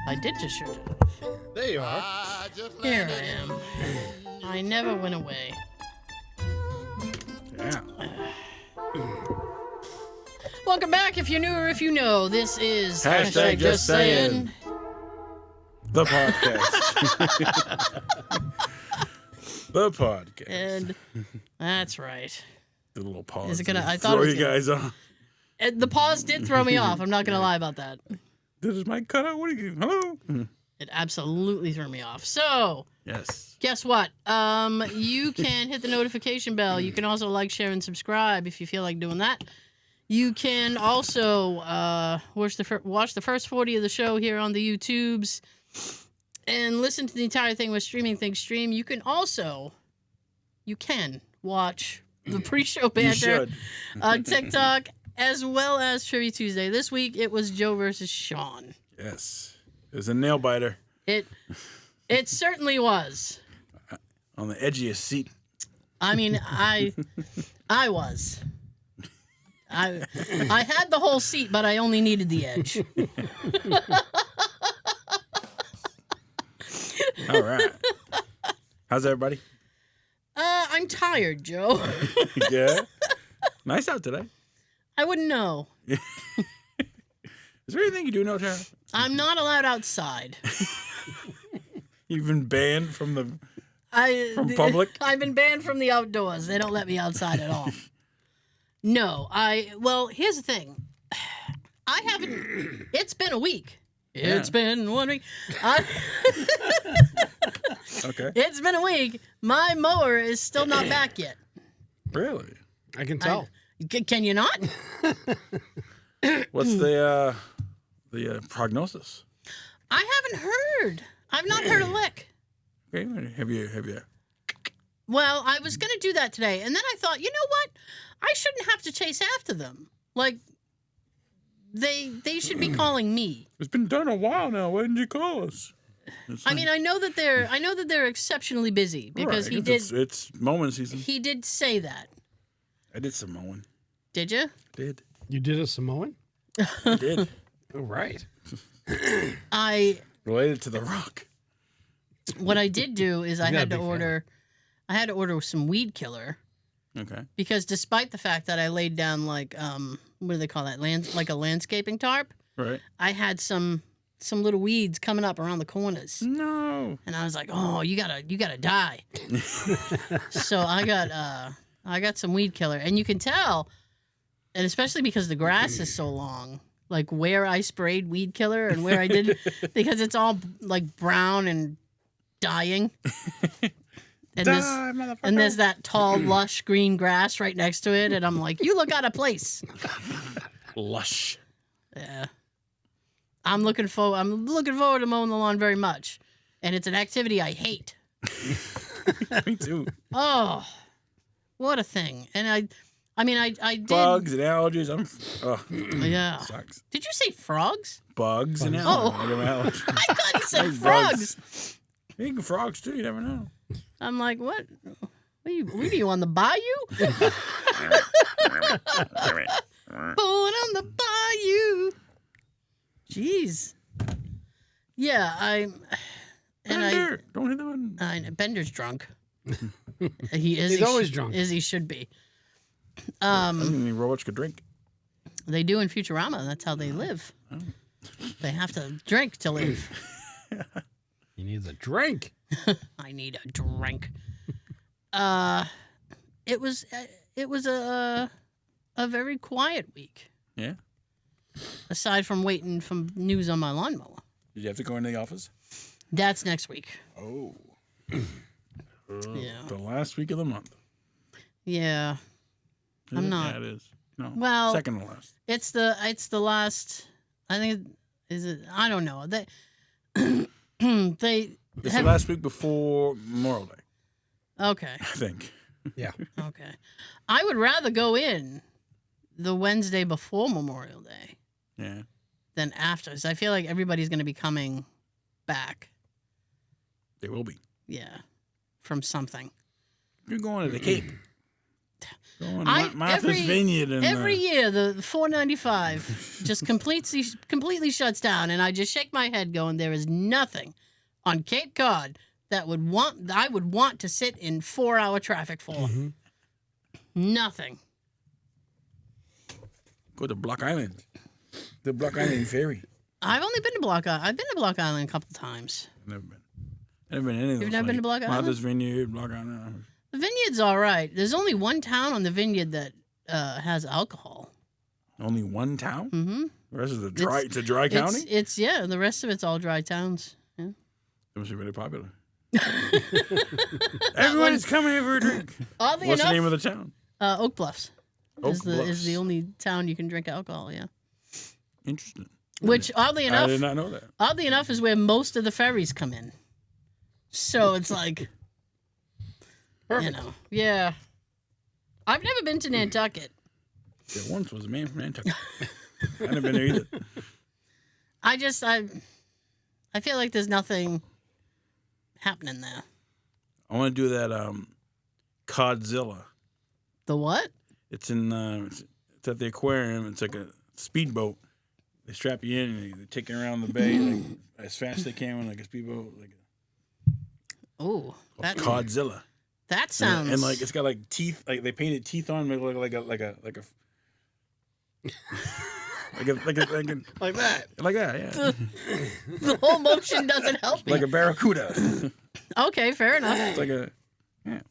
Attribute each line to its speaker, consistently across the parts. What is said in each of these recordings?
Speaker 1: I did just shut it off.
Speaker 2: There you are.
Speaker 1: Here I am. I never went away.
Speaker 2: Yeah.
Speaker 1: Welcome back, if you're new or if you know. This is
Speaker 2: Hashtag Just Sayin'. The podcast. The podcast.
Speaker 1: And that's right.
Speaker 2: The little pause.
Speaker 1: Is it gonna? I thought
Speaker 2: throw
Speaker 1: it was
Speaker 2: you guys off.
Speaker 1: The pause did throw me off. I'm not gonna lie about that.
Speaker 2: This is my cutout. What are you? Hello.
Speaker 1: It absolutely threw me off. So,
Speaker 2: Yes.
Speaker 1: guess what? You can hit the notification bell. You can also like, share, and subscribe if you feel like doing that. You can also watch the first 40 of the show here on the YouTubes and listen to the entire thing with Streaming Things Stream. You can also watch the pre-show banter on TikTok as well as Trivia Tuesday. This week it was Joe versus Sean.
Speaker 2: Yes. It was a nail biter.
Speaker 1: It certainly was.
Speaker 2: On the edgiest seat.
Speaker 1: I mean, I was. I had the whole seat, but I only needed the edge.
Speaker 2: All right. How's everybody?
Speaker 1: I'm tired, Joe.
Speaker 2: Yeah. Nice out today.
Speaker 1: I wouldn't know.
Speaker 2: Is there anything you do know, Tara?
Speaker 1: I'm not allowed outside.
Speaker 2: You've been banned from public?
Speaker 1: I've been banned from the outdoors. They don't let me outside at all. No, well, here's the thing. I haven't, it's been a week.
Speaker 2: Yeah.
Speaker 1: It's been 1 week.
Speaker 2: Okay.
Speaker 1: It's been a week. My mower is still not back yet.
Speaker 2: Really?
Speaker 3: I can tell.
Speaker 1: Can you not?
Speaker 2: What's the prognosis?
Speaker 1: I haven't heard. I've not heard a lick.
Speaker 2: Okay. Have you?
Speaker 1: Well, I was going to do that today, and then I thought, you know what? I shouldn't have to chase after them. Like, they should be calling me.
Speaker 2: It's been done a while now. Why didn't you call us?
Speaker 1: I mean, I know that they're exceptionally busy because
Speaker 2: right, it's mowing season.
Speaker 1: He did say that.
Speaker 2: I did some mowing.
Speaker 1: Did you?
Speaker 2: Did.
Speaker 3: You did a Samoan?
Speaker 2: I did.
Speaker 3: All right.
Speaker 2: Related to The Rock.
Speaker 1: What I did do is I had to order some weed killer.
Speaker 2: Okay.
Speaker 1: Because despite the fact that I laid down like what do they call that? Like a landscaping tarp.
Speaker 2: Right.
Speaker 1: I had some little weeds coming up around the corners.
Speaker 2: No.
Speaker 1: And I was like, "Oh, you gotta die." So I got some weed killer, and you can tell, and especially because the grass is so long, like where I sprayed weed killer and where I did, because it's all like brown and dying. And there's that tall, lush green grass right next to it, and I'm like, you look out of place.
Speaker 2: Lush.
Speaker 1: Yeah. I'm looking forward to mowing the lawn very much, and it's an activity I hate.
Speaker 2: Me too.
Speaker 1: Oh, what a thing! And I mean, I did
Speaker 2: bugs and allergies.
Speaker 1: yeah.
Speaker 2: Sucks.
Speaker 1: Did you say frogs?
Speaker 2: Bugs and allergies.
Speaker 1: Oh. I thought you said frogs.
Speaker 2: You can frogs too. You never know.
Speaker 1: I'm like, what? What are you on the bayou? Born on the bayou. Jeez. Yeah,
Speaker 2: Bender. Don't hit them.
Speaker 1: I know Bender's drunk.
Speaker 3: He's always drunk.
Speaker 1: As he should be.
Speaker 2: I don't think robots could drink.
Speaker 1: They do in Futurama. That's how they live.
Speaker 2: Oh.
Speaker 1: They have to drink to live.
Speaker 3: He needs a drink.
Speaker 1: I need a drink. It was a very quiet week.
Speaker 2: Yeah.
Speaker 1: Aside from waiting for news on my lawnmower.
Speaker 2: Did you have to go into the office?
Speaker 1: That's next week.
Speaker 2: Oh.
Speaker 1: Yeah.
Speaker 2: The last week of the month.
Speaker 1: Yeah. I'm not.
Speaker 2: Yeah, it is. No.
Speaker 1: Well,
Speaker 2: second to last.
Speaker 1: It's the last. I think is it. I don't know. They
Speaker 2: It's the last week before Memorial Day.
Speaker 1: Okay.
Speaker 2: I think.
Speaker 3: Yeah.
Speaker 1: Okay. I would rather go in the Wednesday before Memorial Day.
Speaker 2: Yeah.
Speaker 1: Than after. So I feel like everybody's going to be coming back.
Speaker 2: They will be.
Speaker 1: Yeah. From something.
Speaker 2: You're going to the Cape. Martha's Vineyard. And,
Speaker 1: every year, the $4.95 just completely shuts down, and I just shake my head going, there is nothing on Cape Cod that I would want to sit in 4-hour traffic for.
Speaker 3: Mm-hmm.
Speaker 1: Nothing.
Speaker 2: Go to Block Island. The Block Island Ferry.
Speaker 1: I've only been to Block Island. I've been to Block Island a couple times.
Speaker 2: Never been. Never been to any of those.
Speaker 1: You've never been to Block Island?
Speaker 2: Martha's Vineyard, Block Island.
Speaker 1: The Vineyard's all right. There's only one town on the Vineyard that has alcohol.
Speaker 2: Only one town?
Speaker 1: Mm-hmm.
Speaker 2: The rest is it's a dry county?
Speaker 1: It's the rest of it's all dry towns. Yeah.
Speaker 2: That must be really popular. Everyone's coming here for a drink.
Speaker 1: Oddly
Speaker 2: What's
Speaker 1: enough,
Speaker 2: the name of the town?
Speaker 1: Oak Bluffs.
Speaker 2: Oak Bluffs.
Speaker 1: Is the only town you can drink alcohol, yeah.
Speaker 2: Interesting.
Speaker 1: Which, oddly enough...
Speaker 2: I did not know that.
Speaker 1: Oddly enough, is where most of the ferries come in. So it's like...
Speaker 3: Perfect.
Speaker 1: You know, yeah. I've never been to Nantucket.
Speaker 2: Yeah, once was a man from Nantucket. I've never been there either.
Speaker 1: I feel like there's nothing happening there.
Speaker 2: I want to do that Codzilla.
Speaker 1: The what?
Speaker 2: It's in it's at the aquarium. It's like a speedboat. They strap you in and they take you around the bay like, as fast as they can with like a speedboat.
Speaker 1: Oh, that
Speaker 2: Codzilla.
Speaker 1: That sounds
Speaker 2: and like it's got like teeth. Like they painted teeth on it like a like
Speaker 3: that.
Speaker 2: Like that, yeah.
Speaker 1: The whole motion doesn't help me.
Speaker 2: Like a barracuda.
Speaker 1: Okay, fair enough.
Speaker 2: It's like a yeah.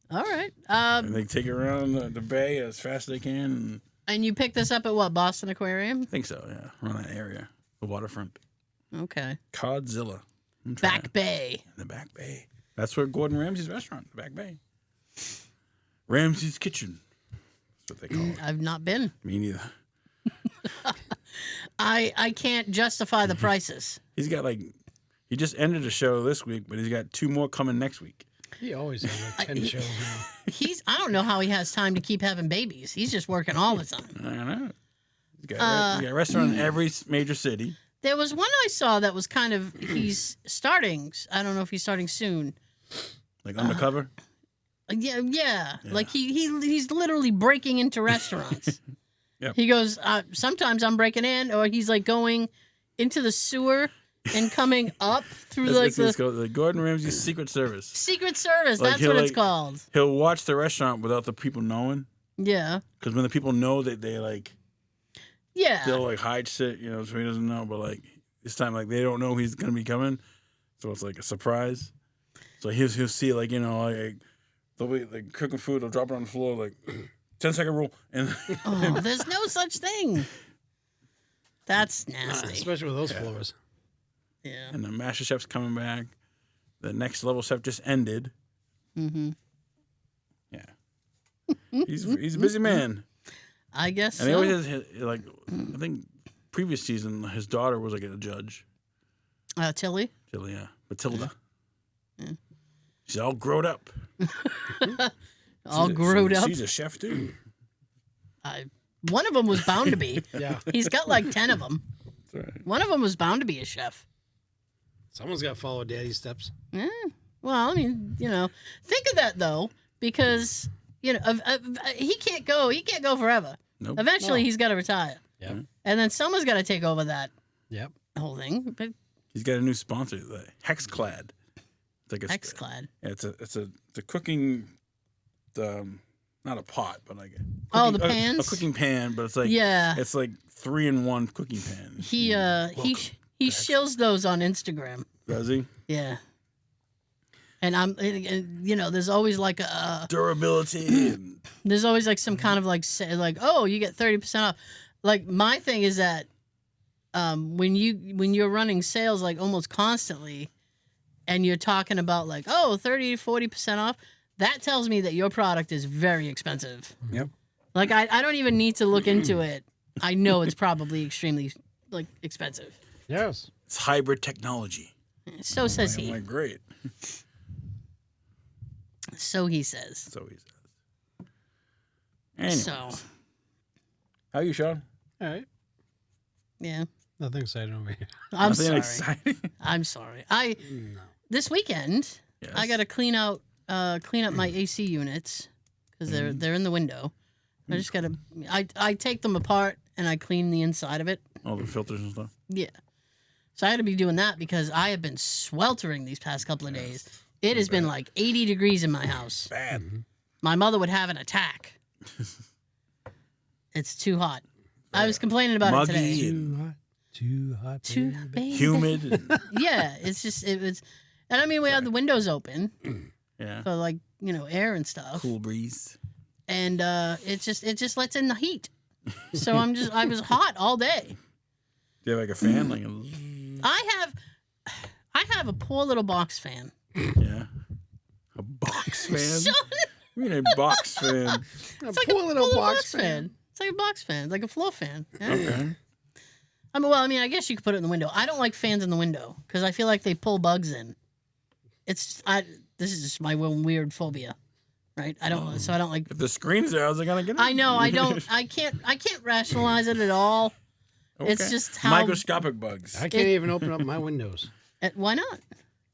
Speaker 1: All right.
Speaker 2: And they take it around the bay as fast as they can.
Speaker 1: And you picked this up at what, Boston Aquarium?
Speaker 2: I think so, yeah. Around that area, the waterfront.
Speaker 1: Okay.
Speaker 2: Codzilla.
Speaker 1: Back Bay.
Speaker 2: The Back Bay. That's where Gordon Ramsay's restaurant, the Back Bay. Ramsay's Kitchen. That's what they call it.
Speaker 1: I've not been.
Speaker 2: Me neither.
Speaker 1: I can't justify the prices.
Speaker 2: He's got he just ended a show this week, but he's got 2 more coming next week.
Speaker 3: He always has like 10 shows now.
Speaker 1: I don't know how he has time to keep having babies. He's just working all the time.
Speaker 2: I know. He's got a restaurant in every major city.
Speaker 1: There was one I saw that was kind of, he's starting, I don't know if he's starting soon.
Speaker 2: Like undercover?
Speaker 1: Yeah. Like he's literally breaking into restaurants.
Speaker 2: Yep.
Speaker 1: He goes, sometimes I'm breaking in, or he's like going into the sewer and coming up through
Speaker 2: It's called the Gordon Ramsay Secret Service.
Speaker 1: Secret Service,
Speaker 2: Like,
Speaker 1: that's what it's called.
Speaker 2: He'll watch the restaurant without the people knowing.
Speaker 1: Yeah.
Speaker 2: Because when the people know, they like...
Speaker 1: Yeah.
Speaker 2: They'll like hide shit, so he doesn't know. But like this time, like they don't know he's gonna be coming, so it's like a surprise. So he'll see like they'll be like cooking food, they'll drop it on the floor like 10-second rule, and
Speaker 1: there's no such thing. That's nasty,
Speaker 3: especially with those floors.
Speaker 1: Yeah.
Speaker 2: And the master chef's coming back. The next level chef just ended.
Speaker 1: Mm-hmm.
Speaker 2: Yeah. He's a busy man.
Speaker 1: I guess.
Speaker 2: And he always has like I think previous season his daughter was like a judge.
Speaker 1: Tilly.
Speaker 2: Tilly, yeah. Matilda.
Speaker 1: Yeah.
Speaker 2: She's all grown up.
Speaker 1: All grown up.
Speaker 2: She's a chef too.
Speaker 1: One of them was bound to be.
Speaker 3: Yeah.
Speaker 1: He's got like 10 of them.
Speaker 2: That's right.
Speaker 1: One of them was bound to be a chef.
Speaker 3: Someone's got to follow daddy's steps.
Speaker 1: Yeah. Well, I mean, think of that though, because he can't go forever.
Speaker 2: Nope.
Speaker 1: Eventually, he's got to retire.
Speaker 3: Yeah.
Speaker 1: And then someone's got to take over that.
Speaker 3: Yep.
Speaker 1: Whole thing. But
Speaker 2: He's got a new sponsor, the Hexclad. It's like
Speaker 1: Hexclad.
Speaker 2: Yeah, it's a cooking, not a pot, but like
Speaker 1: the pans.
Speaker 2: A cooking pan, but it's like it's like 3-in-1 cooking pan.
Speaker 1: He shills those on Instagram.
Speaker 2: Does he?
Speaker 1: Yeah. And there's always like a
Speaker 2: durability.
Speaker 1: There's always like some kind of like you get 30% off. Like my thing is that when you're running sales like almost constantly, and you're talking about like 30-40% off, that tells me that your product is very expensive.
Speaker 2: Yep.
Speaker 1: Like I don't even need to look into it. I know it's probably extremely like expensive.
Speaker 3: Yes.
Speaker 2: It's hybrid technology.
Speaker 1: So says he.
Speaker 2: I'm like, great.
Speaker 1: So he says.
Speaker 2: So he says. Anyways.
Speaker 1: So.
Speaker 2: How are you, Sean?
Speaker 3: All right.
Speaker 1: Yeah.
Speaker 3: Nothing exciting over here.
Speaker 2: Nothing exciting.
Speaker 1: I'm sorry.
Speaker 3: No.
Speaker 1: This weekend,
Speaker 2: Yes.
Speaker 1: I got to clean out clean up my AC units because they're in the window. I just gotta. I take them apart and I clean the inside of it.
Speaker 2: All the filters and stuff.
Speaker 1: Yeah. So I had to be doing that because I have been sweltering these past couple of days. It has been like 80 degrees in my house.
Speaker 2: Bad.
Speaker 1: My mother would have an attack. It's too hot. I was complaining about it today.
Speaker 3: Too hot,
Speaker 1: Too
Speaker 3: baby.
Speaker 2: Humid.
Speaker 1: Yeah, it was, and I mean we had the windows open
Speaker 2: Yeah.
Speaker 1: for like air and stuff,
Speaker 2: Cool breeze.
Speaker 1: and it just lets in the heat. So I was hot all day.
Speaker 2: Do you have like a fan? Like
Speaker 1: I have a poor little box fan.
Speaker 2: yeah. A box fan?
Speaker 1: Sean,
Speaker 2: We mean a box fan.
Speaker 1: it's like a little box fan. It's like a box fan, like a floor fan. Yeah.
Speaker 2: Okay.
Speaker 1: I guess you could put it in the window. I don't like fans in the window because I feel like they pull bugs in. This is just my weird phobia, right? I don't like.
Speaker 2: If the screen's there, how's it gonna get in?
Speaker 1: I know. I can't rationalize it at all.
Speaker 2: Okay.
Speaker 1: It's just how.
Speaker 2: Microscopic bugs.
Speaker 3: I can't even open up my windows.
Speaker 1: Why not?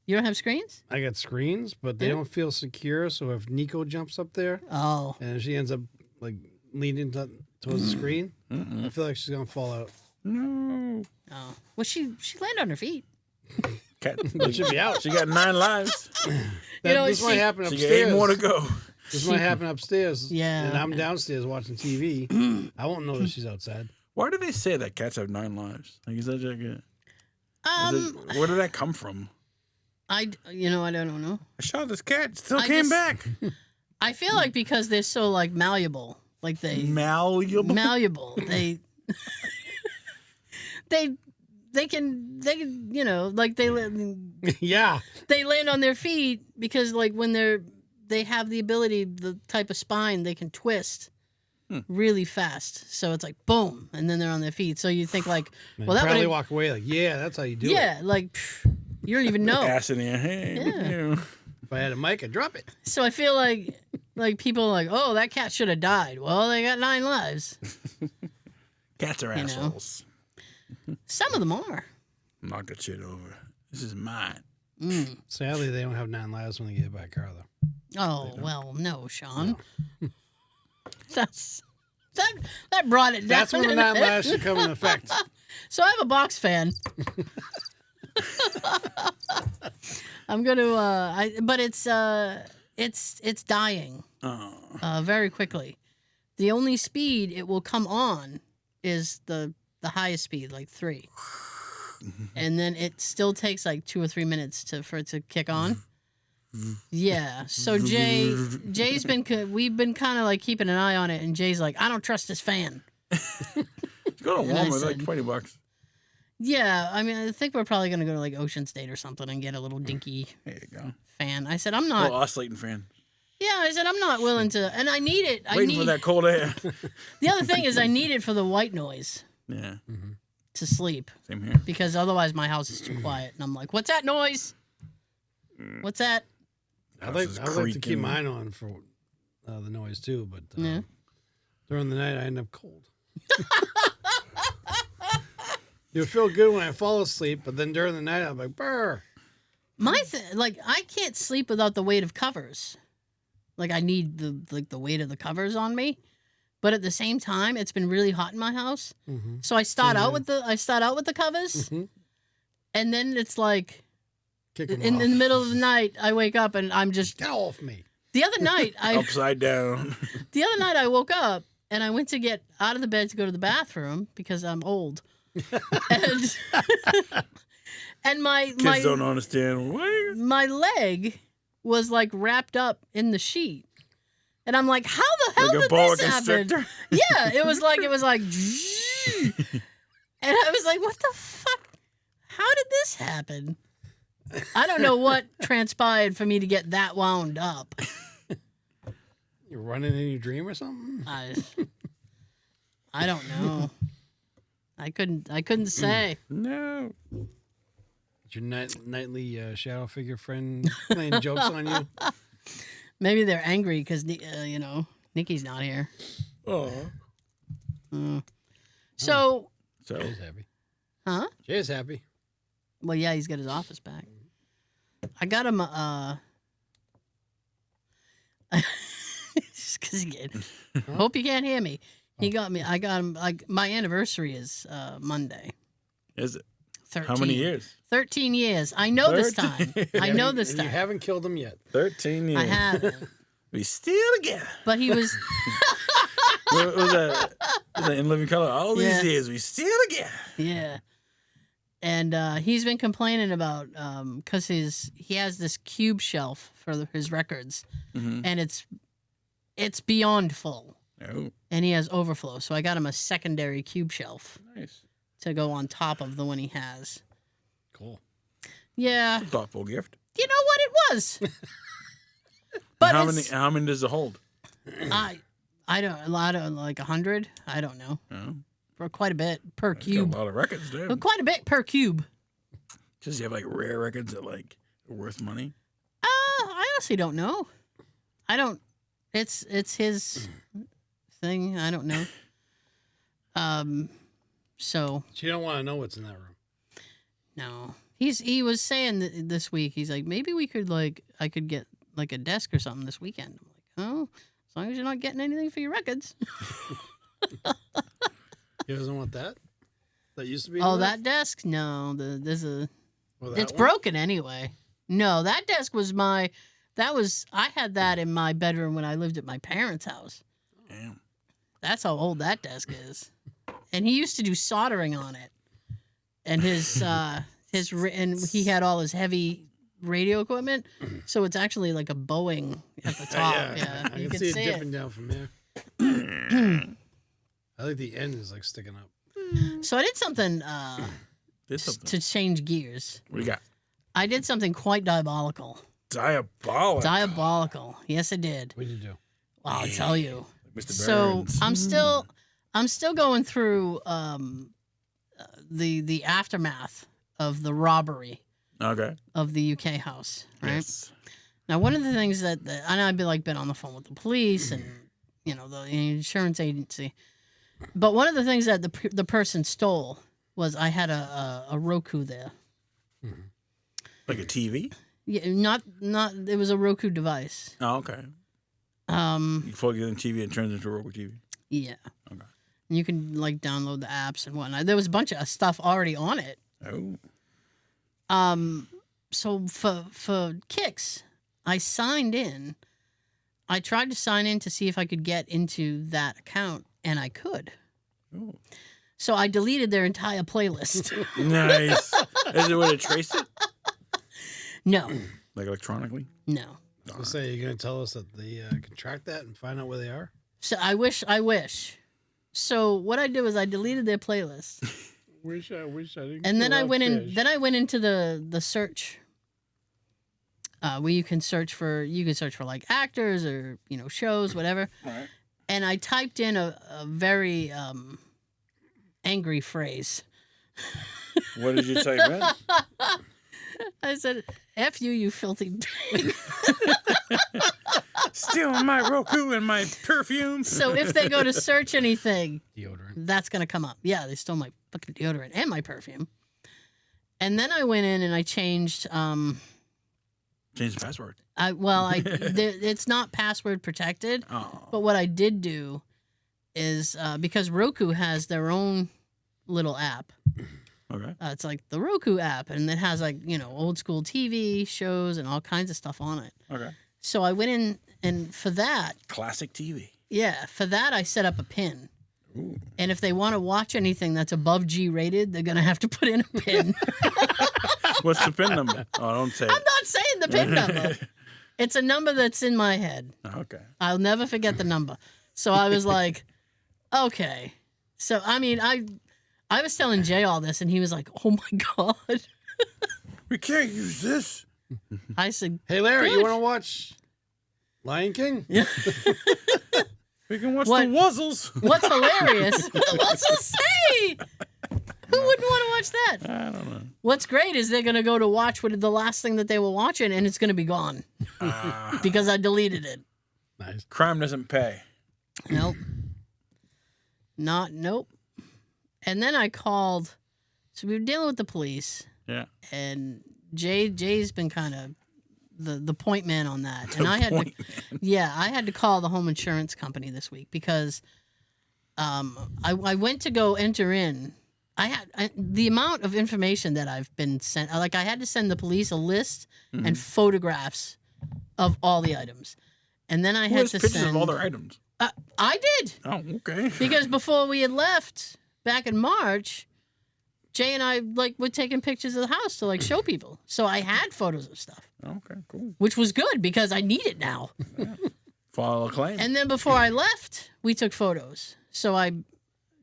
Speaker 1: You don't have screens?
Speaker 3: I got screens, but they
Speaker 1: Yeah.
Speaker 3: don't feel secure. So if Nico jumps up there
Speaker 1: Oh,
Speaker 3: and she ends up like leaning towards the screen, I feel like she's gonna fall out.
Speaker 2: No.
Speaker 1: oh. Well, she landed on her feet.
Speaker 2: Cat.
Speaker 3: It should be out.
Speaker 2: She got 9 lives.
Speaker 3: This might happen
Speaker 2: She
Speaker 3: upstairs.
Speaker 2: got 8 more to go.
Speaker 3: This might happen upstairs.
Speaker 1: Yeah.
Speaker 3: And I'm downstairs watching TV. I won't notice she's outside.
Speaker 2: Why do they say that cats have 9 lives? Like, is that like where did that come from?
Speaker 1: I don't know.
Speaker 2: I shot this cat, still
Speaker 1: I
Speaker 2: came
Speaker 1: just-
Speaker 2: back.
Speaker 1: I feel like because they're so like malleable, like they
Speaker 2: Malleable.
Speaker 1: malleable. They can like
Speaker 3: Yeah.
Speaker 1: they land on their feet because like when they have the ability, the type of spine they can twist really fast. So it's like boom, and then they're on their feet. So you think like,
Speaker 3: And
Speaker 1: well, that
Speaker 3: probably
Speaker 1: would
Speaker 3: walk away like, yeah, that's how you do it.
Speaker 1: yeah, like you don't even know.
Speaker 2: Ass in your hand.
Speaker 1: Yeah.
Speaker 3: If I had a mic, I'd drop it.
Speaker 1: So I feel like people are like, oh, that cat should have died. Well, they got 9 lives.
Speaker 2: Cats are
Speaker 1: know.
Speaker 2: assholes.
Speaker 1: Some of them are.
Speaker 2: Knock that shit over. This is mine.
Speaker 3: Sadly, they don't have 9 lives when they get hit by a car, though.
Speaker 1: Oh well, no, Sean. That brought it down.
Speaker 3: That's when the 9 lives should come in effect.
Speaker 1: So I have a box fan. I'm gonna, but it's dying
Speaker 2: Oh.
Speaker 1: very quickly. The only speed it will come on is the highest speed, like 3, and then it still takes like 2 or 3 minutes for it to kick on. Yeah. So Jay's we've been kind of like keeping an eye on it, and Jay's like, I don't trust this fan.
Speaker 2: Go to
Speaker 1: And I
Speaker 2: Walmart, like
Speaker 1: said-
Speaker 2: $20.
Speaker 1: Yeah, I mean, I think we're probably gonna go to like Ocean State or something and get a little dinky
Speaker 2: There you go.
Speaker 1: fan. I said I'm
Speaker 2: Little
Speaker 1: not.
Speaker 2: oscillating fan.
Speaker 1: Yeah, I said I'm not willing to, and I need it.
Speaker 2: Waiting for that cold air.
Speaker 1: The other thing is I need it for the white noise
Speaker 2: Yeah.
Speaker 1: to sleep
Speaker 2: Same here.
Speaker 1: because otherwise my house is too quiet, and I'm like, what's that noise? What's that?
Speaker 3: I'd
Speaker 2: House is
Speaker 3: like to keep
Speaker 2: creaking.
Speaker 3: mine on for the noise, too, but
Speaker 1: Yeah.
Speaker 3: during the night, I end up cold. It would feel good when I fall asleep, but then during the night, I'm like, brr.
Speaker 1: Like I can't sleep without the weight of covers. Like I need the weight of the covers on me. But at the same time, it's been really hot in my house.
Speaker 3: Mm-hmm.
Speaker 1: So I start out with the covers, and then it's like
Speaker 3: Kick 'em
Speaker 1: in
Speaker 3: off.
Speaker 1: the middle of the night, I wake up and I'm just.
Speaker 3: Get off me.
Speaker 1: The other night,
Speaker 2: Upside down.
Speaker 1: I woke up and I went to get out of the bed to go to the bathroom because I'm old, and my
Speaker 2: Kids don't understand. What?
Speaker 1: my leg was like wrapped up in the sheet. And I'm like, how the hell
Speaker 2: Like a
Speaker 1: did
Speaker 2: boa
Speaker 1: this happen?
Speaker 2: constrictor?
Speaker 1: Yeah, it was like, and I was like, what the fuck? How did this happen? I don't know what transpired for me to get that wound up.
Speaker 3: You're running in your dream or something?
Speaker 1: I don't know. I couldn't say.
Speaker 2: No.
Speaker 3: Is your nightly shadow figure friend playing jokes on you?
Speaker 1: Maybe they're angry because Nikki's not here.
Speaker 2: Oh.
Speaker 1: So,
Speaker 2: So
Speaker 3: Jay's happy.
Speaker 1: huh?
Speaker 3: Jay's happy.
Speaker 1: Well, yeah, he's got his office back. I got him. Just 'cause he hope you can't hear me. He got me. I got him. Like my anniversary is Monday.
Speaker 2: Is it?
Speaker 1: 13.
Speaker 2: How many years?
Speaker 1: 13 years. I know this
Speaker 2: 13.
Speaker 1: time. I know this
Speaker 3: And you
Speaker 1: time.
Speaker 3: haven't killed him yet.
Speaker 2: 13 years.
Speaker 1: I haven't.
Speaker 2: We still together.
Speaker 1: But he was.
Speaker 2: What was that? Was that In Living Color? All these
Speaker 1: Yeah.
Speaker 2: years, we still together.
Speaker 1: Yeah. And he's been complaining about because he has this cube shelf for his records, and it's beyond full,
Speaker 2: Oh,
Speaker 1: and he has overflow. So I got him a secondary cube shelf
Speaker 2: nice.
Speaker 1: to go on top of the one he has.
Speaker 3: Cool.
Speaker 1: Yeah,
Speaker 2: It's a thoughtful gift.
Speaker 1: you know what it was. But
Speaker 2: how
Speaker 1: it's-
Speaker 2: many does it hold?
Speaker 1: I don't like 100. I don't know.
Speaker 2: Oh,
Speaker 1: For quite a bit per
Speaker 2: it's got
Speaker 1: cube.
Speaker 2: a lot of records,
Speaker 1: But
Speaker 2: dude.
Speaker 1: quite a bit per cube.
Speaker 2: Does he have like rare records that like are worth money?
Speaker 1: I honestly don't know. I don't. It's his thing. I don't know. So
Speaker 3: So you don't want to know what's in that room.
Speaker 1: no, he was saying this week. He's like, maybe we could I could get like a desk or something this weekend. I'm like, oh, as long as you're not getting anything for your records.
Speaker 3: He doesn't want that? That used to be.
Speaker 1: Oh,
Speaker 3: in
Speaker 1: that desk? No, there's a.
Speaker 3: Or that
Speaker 1: It's
Speaker 3: one?
Speaker 1: broken anyway. No, that desk was I had that in my bedroom when I lived at my parents' house.
Speaker 2: Damn.
Speaker 1: That's how old that desk is. And he used to do soldering on it. And and he had all his heavy radio equipment. So it's actually like a Boeing at the top. Yeah,
Speaker 3: I
Speaker 1: you
Speaker 3: can
Speaker 1: can
Speaker 3: see it dipping down from there. I think the end is like sticking up.
Speaker 1: So I did something,
Speaker 2: Did something.
Speaker 1: to change gears.
Speaker 2: What do you got?
Speaker 1: I did something quite diabolical.
Speaker 2: Diabolical.
Speaker 1: Yes, I did.
Speaker 3: What did you do?
Speaker 1: Well, I'll tell you.
Speaker 2: Mr.
Speaker 1: So
Speaker 2: Burns.
Speaker 1: I'm still going through the aftermath of the robbery
Speaker 2: Okay.
Speaker 1: of the UK house, right?
Speaker 2: Yes.
Speaker 1: Now, one of the things that and I've been on the phone with the police and the insurance agency, but one of the things that the person stole was I had a Roku there.
Speaker 2: Like a TV?
Speaker 1: Yeah, not it was a Roku device.
Speaker 2: Oh, okay. You plug it in TV and it turns into a Roku TV.
Speaker 1: Yeah.
Speaker 2: Okay.
Speaker 1: And you can download the apps and whatnot. There was a bunch of stuff already on it.
Speaker 2: Oh.
Speaker 1: So for kicks, I signed in. I tried to sign in to see if I could get into that account, and I could.
Speaker 2: Oh.
Speaker 1: So I deleted their entire playlist.
Speaker 2: Nice. Is it where to trace it?
Speaker 1: No,
Speaker 2: Like electronically?
Speaker 1: no.
Speaker 3: So say you're going to tell us that they can track that and find out where they are?
Speaker 1: So I wish. So what I did was I deleted their playlist,
Speaker 3: Wish I didn't.
Speaker 1: and then I went in. Then I went into the search, where you can search for like actors or shows, whatever.
Speaker 2: Right.
Speaker 1: And I typed in a very angry phrase.
Speaker 2: What did you type in?
Speaker 1: I said, "F you, you filthy pig."
Speaker 2: Stealing my Roku and my perfume.
Speaker 1: So if they go to search anything,
Speaker 3: Deodorant.
Speaker 1: that's gonna come up. Yeah, they stole my fucking deodorant and my perfume. And then I went in and I changed.
Speaker 2: Change the password.
Speaker 1: It's not password protected.
Speaker 2: Oh.
Speaker 1: But what I did do is because Roku has their own little app.
Speaker 2: Okay.
Speaker 1: It's like the Roku app, and it has old school TV shows and all kinds of stuff on it.
Speaker 2: Okay.
Speaker 1: So I went in, and for that,
Speaker 2: Classic TV.
Speaker 1: I set up a pin.
Speaker 2: Ooh.
Speaker 1: And if they want to watch anything that's above G rated, they're gonna have to put in a pin.
Speaker 2: What's the PIN number? Oh, don't say
Speaker 1: I'm
Speaker 2: it.
Speaker 1: not saying the pin number. It's a number that's in my head.
Speaker 2: Okay.
Speaker 1: I'll never forget the number. So I was like, okay. So I mean, I was telling Jay all this, and he was like, "Oh my god."
Speaker 2: We can't use this.
Speaker 1: I said,
Speaker 3: Hey, Larry, you
Speaker 1: Good.
Speaker 3: want to watch Lion King?
Speaker 1: "Yeah."
Speaker 2: We can watch
Speaker 1: What?
Speaker 2: the Wuzzles.
Speaker 1: What's hilarious? What's to say? Who wouldn't want to watch that?
Speaker 2: I don't know.
Speaker 1: What's great is they're gonna go to watch what the last thing that they were watching, and it's gonna be gone because I deleted it.
Speaker 3: Nice.
Speaker 2: Crime doesn't pay.
Speaker 1: Nope. Nope. And then I called. So we were dealing with the police,
Speaker 2: Yeah.
Speaker 1: and Jay's been kind of the point man on that, and I had to call the home insurance company this week because I went to go enter in. The amount of information that I've been sent. Like I had to send the police a list and photographs of all the items, and then I
Speaker 2: Who
Speaker 1: had
Speaker 2: has
Speaker 1: to
Speaker 2: pictures
Speaker 1: send.
Speaker 2: of all their items?
Speaker 1: I did.
Speaker 2: Oh, okay.
Speaker 1: Because before we had left back in March, Jay and I were taking pictures of the house to show people. So I had photos of stuff.
Speaker 2: Okay, cool.
Speaker 1: Which was good because I need it now.
Speaker 2: File a claim.
Speaker 1: And then before I left, we took photos. So I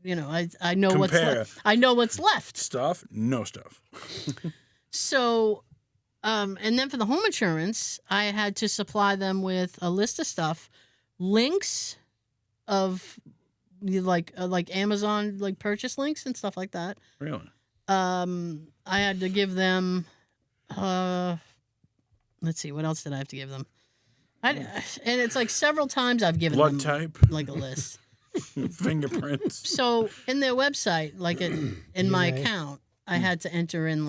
Speaker 1: know what's left. I know what's left.
Speaker 2: Stuff, no stuff.
Speaker 1: So and then for the home insurance, I had to supply them with a list of stuff, links of like Amazon purchase links and stuff like that.
Speaker 2: Really?
Speaker 1: I had to give them let's see, what else did I have to give them? And it's several times I've given
Speaker 2: blood
Speaker 1: them
Speaker 2: type,
Speaker 1: a list.
Speaker 2: fingerprints.
Speaker 1: So in their website, in my account, I had to enter in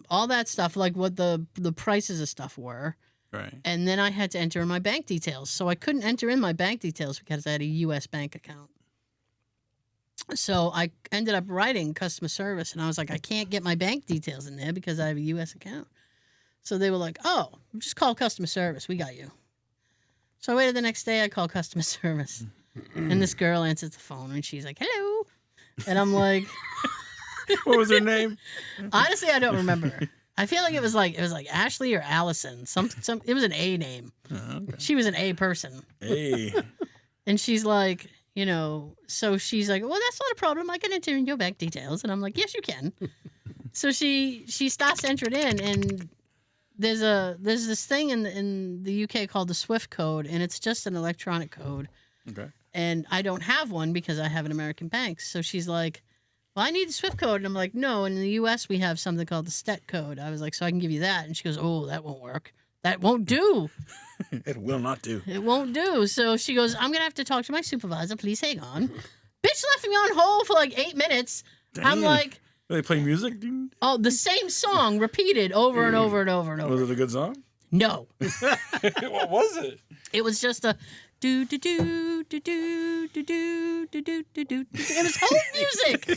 Speaker 1: all that stuff, what the prices of stuff were.
Speaker 2: Right.
Speaker 1: And then I had to enter in my bank details. So I couldn't enter in my bank details because I had a U.S. bank account. So I ended up writing customer service, and I was like, I can't get my bank details in there because I have a U.S. account. So they were like, oh, just call customer service. We got you. So I waited the next day. I called customer service. And this girl answers the phone, and she's like, hello. And I'm like...
Speaker 2: What was her name?
Speaker 1: Honestly, I don't remember. I feel like it was Ashley or Allison. It was an A name.
Speaker 2: Okay.
Speaker 1: She was an A person.
Speaker 2: Hey.
Speaker 1: And she's like, so she's like, well, that's not a problem. I can enter in your bank details. And I'm like, yes, you can. So she starts to enter it in, and there's this thing in the UK called the Swift code, and it's just an electronic code.
Speaker 2: Okay.
Speaker 1: And I don't have one because I have an American bank. So she's like, well, I need the Swift code. And I'm like, no, in the U.S. we have something called the STET code. I was like, so I can give you that. And she goes, oh, that won't work. That won't do.
Speaker 2: It will not do.
Speaker 1: It won't do. So she goes, I'm going to have to talk to my supervisor. Please hang on. Bitch left me on hold for 8 minutes.
Speaker 2: Dang.
Speaker 1: I'm like...
Speaker 2: Did they play music?
Speaker 1: Oh, the same song repeated over and over and over and over.
Speaker 2: Was it a good song?
Speaker 1: No.
Speaker 2: What was it?
Speaker 1: It was just a... Do do do do do do do do do do do. It was hold music.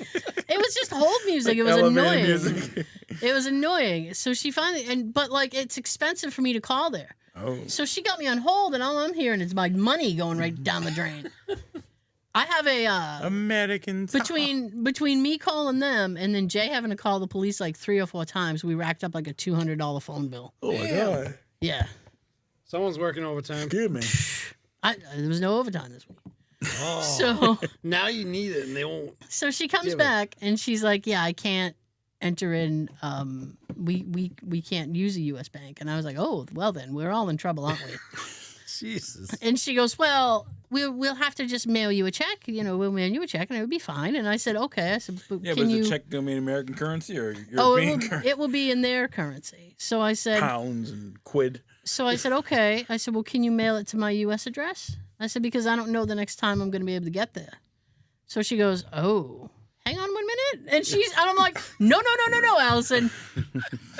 Speaker 1: It was just hold music. It was annoying.
Speaker 2: Music.
Speaker 1: It was annoying. So she finally but it's expensive for me to call there.
Speaker 2: Oh.
Speaker 1: So she got me on hold, and all I'm hearing is my money going right down the drain. I have a
Speaker 2: American
Speaker 1: between me calling them and then Jay having to call the police 3 or 4 times, we racked up a $200 phone bill.
Speaker 2: Oh my God.
Speaker 1: Yeah.
Speaker 3: Someone's working overtime.
Speaker 2: Excuse me.
Speaker 1: There was no overtime this week.
Speaker 3: Oh.
Speaker 1: So
Speaker 3: now you need it, and they won't.
Speaker 1: So she comes back and she's like, "Yeah, I can't enter in. We can't use a U.S. bank." And I was like, "Oh, well then, we're all in trouble, aren't we?"
Speaker 3: Jesus.
Speaker 1: And she goes, "Well, we'll have to just mail you a check. We'll mail you a check, and it would be fine." And I said, "Okay." I said, "But
Speaker 2: Yeah,
Speaker 1: can
Speaker 2: but is
Speaker 1: you?"
Speaker 2: the check gonna be in American currency or European currency?
Speaker 1: It will be in their currency. So I said,
Speaker 2: pounds and quid.
Speaker 1: So I said, okay. I said, well, can you mail it to my U.S. address? I said, because I don't know the next time I'm going to be able to get there. So she goes, oh, hang on 1 minute. And I'm like, no, Allison.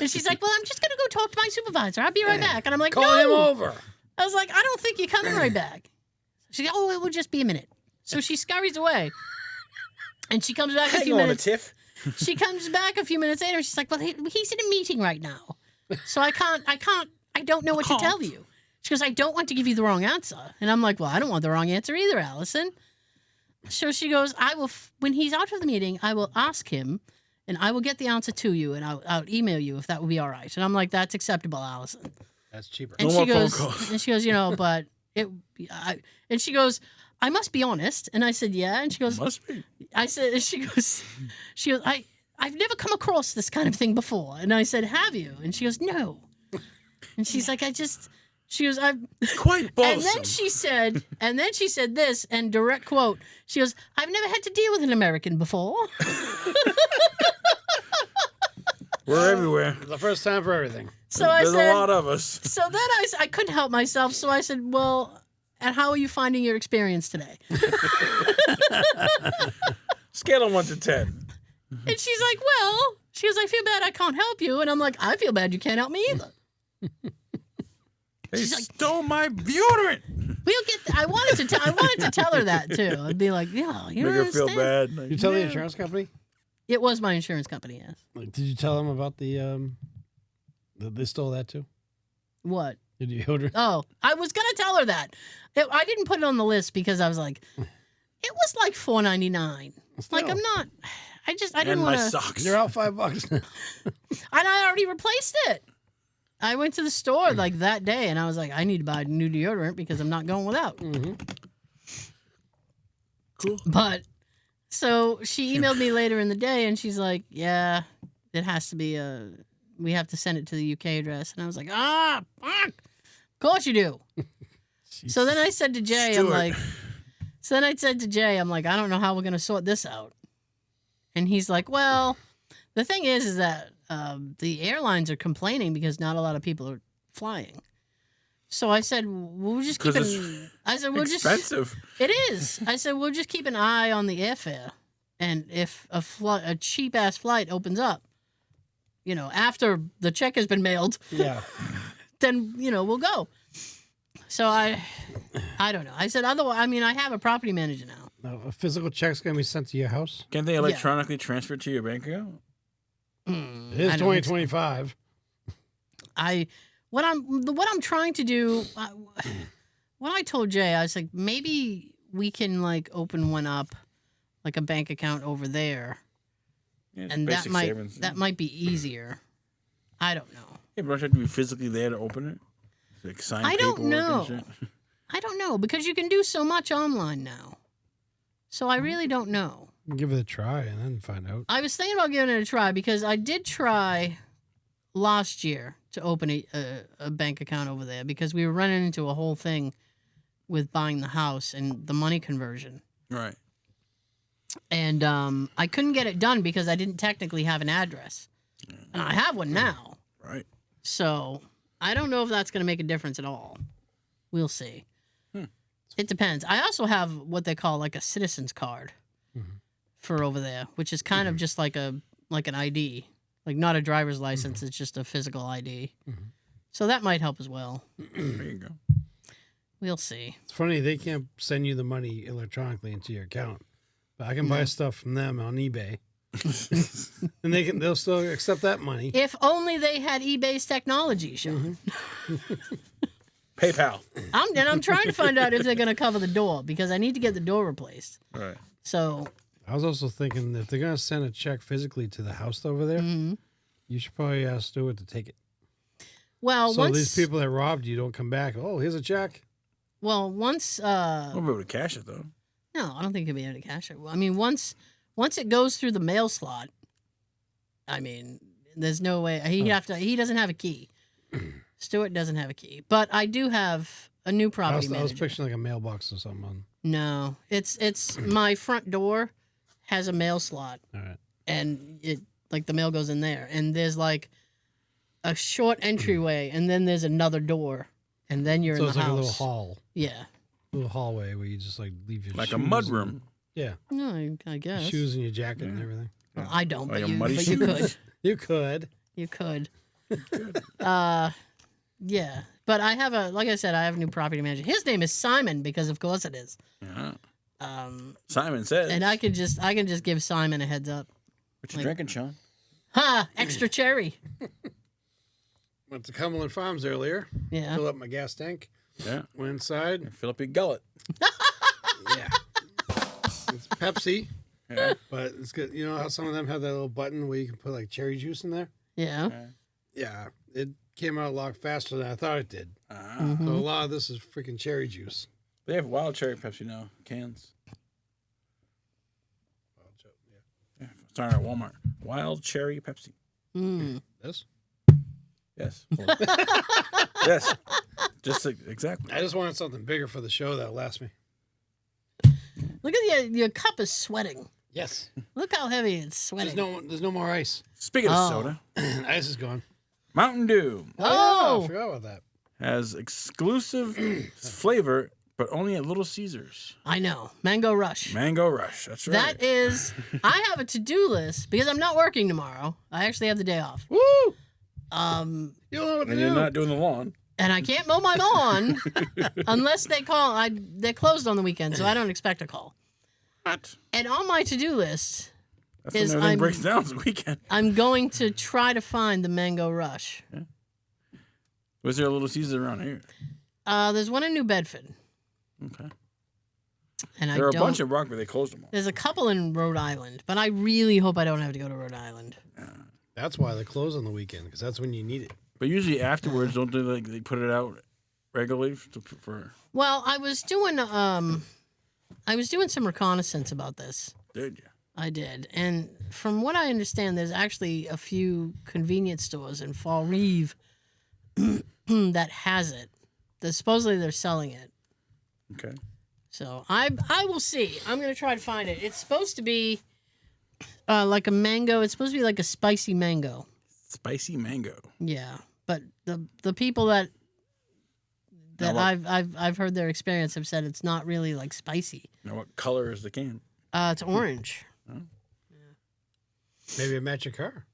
Speaker 1: And she's like, well, I'm just going to go talk to my supervisor. I'll be right back. And I'm like,
Speaker 3: Call him over.
Speaker 1: I was like, I don't think you're coming right back. She goes, oh, it will just be a minute. So she scurries away. And she comes back a few minutes.
Speaker 2: Tiff.
Speaker 1: She comes back a few minutes later. And she's like, well, he's in a meeting right now. So I don't know what to tell you. She goes, I don't want to give you the wrong answer. And I'm like, well, I don't want the wrong answer either, Allison. So she goes, when he's out of the meeting, I will ask him, and I will get the answer to you, and I'll email you if that would be all right. And I'm like, that's acceptable, Allison.
Speaker 3: That's cheaper.
Speaker 1: And
Speaker 2: No
Speaker 1: she
Speaker 2: more phone
Speaker 1: goes,
Speaker 2: calls.
Speaker 1: and she goes, but and she goes, I must be honest. And I said, yeah. And she goes,
Speaker 2: Must be.
Speaker 1: I said, she goes, I've never come across this kind of thing before. And I said, have you? And she goes, no. And she's like, she goes,
Speaker 2: It's quite bothersome.
Speaker 1: And then she said this, and direct quote, she goes, I've never had to deal with an American before.
Speaker 2: We're everywhere.
Speaker 3: The first time for everything.
Speaker 1: So I
Speaker 2: There's
Speaker 1: said,
Speaker 2: a lot of us.
Speaker 1: so then I couldn't help myself. So I said, well, and how are you finding your experience today?
Speaker 2: Scale of 1 to 10.
Speaker 1: And she's like, well, I feel bad I can't help you. And I'm like, I feel bad you can't help me either.
Speaker 2: They
Speaker 1: She's like,
Speaker 2: stole my deodorant.
Speaker 1: we'll get. I wanted to tell her that too. I'd be like, yeah, you
Speaker 2: Make
Speaker 1: don't
Speaker 2: her feel
Speaker 1: understand.
Speaker 2: bad. Like,
Speaker 3: You tell the
Speaker 2: "Yeah."
Speaker 3: insurance company?
Speaker 1: It was my insurance company. Yes.
Speaker 3: Like, did you tell them about the that they stole that too?
Speaker 1: What?
Speaker 3: The deodorant?
Speaker 1: Oh, I was gonna tell her that. I didn't put it on the list because I was like, it was like $4.99. Like I'm not. I didn't
Speaker 2: And my
Speaker 1: want to.
Speaker 2: socks.
Speaker 3: You're out $5 now.
Speaker 1: And I already replaced it. I went to the store like that day, and I was like, I need to buy new deodorant because I'm not going without.
Speaker 3: Mm-hmm.
Speaker 2: Cool.
Speaker 1: But so she emailed me later in the day, and she's like, "Yeah, it has to be we have to send it to the UK address." And I was like, "Ah, fuck! Of course you do." So then I said to Jay, I'm like, I don't know how we're gonna sort this out. And he's like, "Well, the thing is that the airlines are complaining because not a lot of people are flying." So I said, "We'll just keep an." I said, "We'll just."
Speaker 2: Expensive.
Speaker 1: It is. I said, "We'll just keep an eye on the airfare, and if a cheap ass flight opens up, after the check has been mailed,
Speaker 3: Yeah.
Speaker 1: then we'll go." So I don't know. I said, otherwise, I mean, I have a property manager now.
Speaker 3: Now, a physical check's gonna be sent to your house.
Speaker 2: Can't they electronically transfer it to your bank account?
Speaker 3: It is
Speaker 1: I don't think so.
Speaker 3: 2025.
Speaker 1: What I'm trying to do, what I told Jay, I was like, maybe we can like open one up, like a bank account over there,
Speaker 2: Yeah, it's
Speaker 1: and
Speaker 2: basic savings.
Speaker 1: that might be easier. I don't know.
Speaker 2: Yeah, but don't you have to be physically there to open it? Like sign
Speaker 1: I don't
Speaker 2: paperwork
Speaker 1: know.
Speaker 2: and shit?
Speaker 1: I don't know because you can do so much online now. So I really don't know.
Speaker 3: Give it a try and then find out.
Speaker 1: I was thinking about giving it a try because I did try last year to open a bank account over there because we were running into a whole thing with buying the house and the money conversion.
Speaker 2: Right.
Speaker 1: And I couldn't get it done because I didn't technically have an address. And I have one now.
Speaker 2: Right.
Speaker 1: So I don't know if that's going to make a difference at all. We'll see. It depends. I also have what they call like a citizen's card for over there, which is kind of just like an ID, like not a driver's license. It's just a physical ID. So that might help as well.
Speaker 2: There you go.
Speaker 1: We'll see.
Speaker 3: It's funny they can't send you the money electronically into your account, but I can buy stuff from them on eBay, and they'll still accept that money.
Speaker 1: If only they had eBay's technology, Sean.
Speaker 2: PayPal.
Speaker 1: I'm trying to find out if they're going to cover the door because I need to get the door replaced.
Speaker 2: Right.
Speaker 1: So
Speaker 3: I was also thinking if they're gonna send a check physically to the house over there, you should probably ask Stuart to take it.
Speaker 1: well,
Speaker 3: So
Speaker 1: once
Speaker 3: these people that robbed you don't come back. Oh, here's a check.
Speaker 1: once
Speaker 2: We'll be able to cash it though.
Speaker 1: no, I don't think he'll be able to cash it. I mean, once it goes through the mail slot, I mean, there's no way he doesn't have a key. Stuart doesn't have a key, but I do have a new
Speaker 3: I
Speaker 1: property
Speaker 3: was
Speaker 1: manager.
Speaker 3: picturing like a mailbox or something on.
Speaker 1: No, it's my front door has a mail slot,
Speaker 3: All right.
Speaker 1: and it like the mail goes in there, and there's like a short entryway, and then there's another door, and then you're
Speaker 3: So
Speaker 1: in
Speaker 3: it's
Speaker 1: the
Speaker 3: like
Speaker 1: house.
Speaker 3: a little hall,
Speaker 1: Yeah.
Speaker 3: little hallway where you just like leave your
Speaker 2: Like
Speaker 3: shoes
Speaker 2: a mud
Speaker 3: and-
Speaker 2: room.
Speaker 3: Yeah,
Speaker 1: No, I guess.
Speaker 3: shoes and your jacket and everything.
Speaker 1: Well, I don't,
Speaker 2: Like
Speaker 1: but
Speaker 2: a muddy
Speaker 1: you could.
Speaker 2: shoes.
Speaker 3: You could.
Speaker 1: You could. Yeah. But I have like I said, I have a new property manager. His name is Simon because of course it is.
Speaker 2: Yeah.
Speaker 1: Um,
Speaker 2: Simon says.
Speaker 1: and I can just give Simon a heads up.
Speaker 2: What you drinking, Sean?
Speaker 1: Ha! Extra cherry.
Speaker 3: Went to Cumberland Farms earlier.
Speaker 1: Yeah.
Speaker 3: Fill up my gas tank.
Speaker 2: Yeah.
Speaker 3: Went inside.
Speaker 2: Fill up your gullet.
Speaker 3: Yeah. It's Pepsi,
Speaker 2: Yeah.
Speaker 3: but it's good. You know how some of them have that little button where you can put like cherry juice in there?
Speaker 1: Yeah.
Speaker 3: Yeah. It came out a lot faster than I thought it did.
Speaker 2: Ah.
Speaker 3: So a lot of this is freaking cherry juice.
Speaker 2: They have wild cherry Pepsi now, cans. Yeah. Starting at Walmart. Wild cherry Pepsi.
Speaker 1: Mm.
Speaker 3: This?
Speaker 2: Yes. Well, yes. Just exactly.
Speaker 3: I just wanted something bigger for the show that'll last me.
Speaker 1: Look at your cup is sweating.
Speaker 3: Yes.
Speaker 1: Look how heavy it's sweating.
Speaker 3: There's no more ice.
Speaker 2: Speaking of
Speaker 1: Oh.
Speaker 2: soda,
Speaker 3: Ice is gone.
Speaker 2: Mountain Dew
Speaker 3: Yeah, I
Speaker 1: Oh,
Speaker 3: forgot about that.
Speaker 2: has exclusive flavor, but only at Little Caesars.
Speaker 1: I know. Mango Rush.
Speaker 2: Mango Rush. That's right.
Speaker 1: That is, I have a to-do list because I'm not working tomorrow. I actually have the day off.
Speaker 3: Woo! You don't know what to
Speaker 2: And
Speaker 3: do.
Speaker 2: you're not doing the lawn.
Speaker 1: And I can't mow my lawn unless they call. They're closed on the weekend, so I don't expect a call.
Speaker 2: What?
Speaker 1: And on my to-do list
Speaker 2: That's
Speaker 1: is
Speaker 2: when everything breaks down. It's the weekend.
Speaker 1: I'm going to try to find the Mango Rush.
Speaker 2: Was there a Little Caesar around here?
Speaker 1: There's one in New Bedford.
Speaker 2: Okay.
Speaker 1: And
Speaker 2: There are a bunch in Rockford. They closed them all.
Speaker 1: There's a couple in Rhode Island, but I really hope I don't have to go to Rhode Island.
Speaker 3: That's why they close on the weekend, because that's when you need it.
Speaker 2: But usually afterwards, don't they put it out regularly for?
Speaker 1: Well, I was doing some reconnaissance about this.
Speaker 2: Did you?
Speaker 1: I did, and from what I understand, there's actually a few convenience stores in Fall Rive that has it. Supposedly they're selling it.
Speaker 2: Okay.
Speaker 1: So I will see. I'm gonna try to find it. It's supposed to be like a mango. It's supposed to be like a spicy mango.
Speaker 2: Spicy mango.
Speaker 1: Yeah, but the people that I've heard their experience have said it's not really like spicy.
Speaker 2: Now, what color is the can?
Speaker 1: It's orange.
Speaker 2: Oh.
Speaker 3: Maybe it match your car.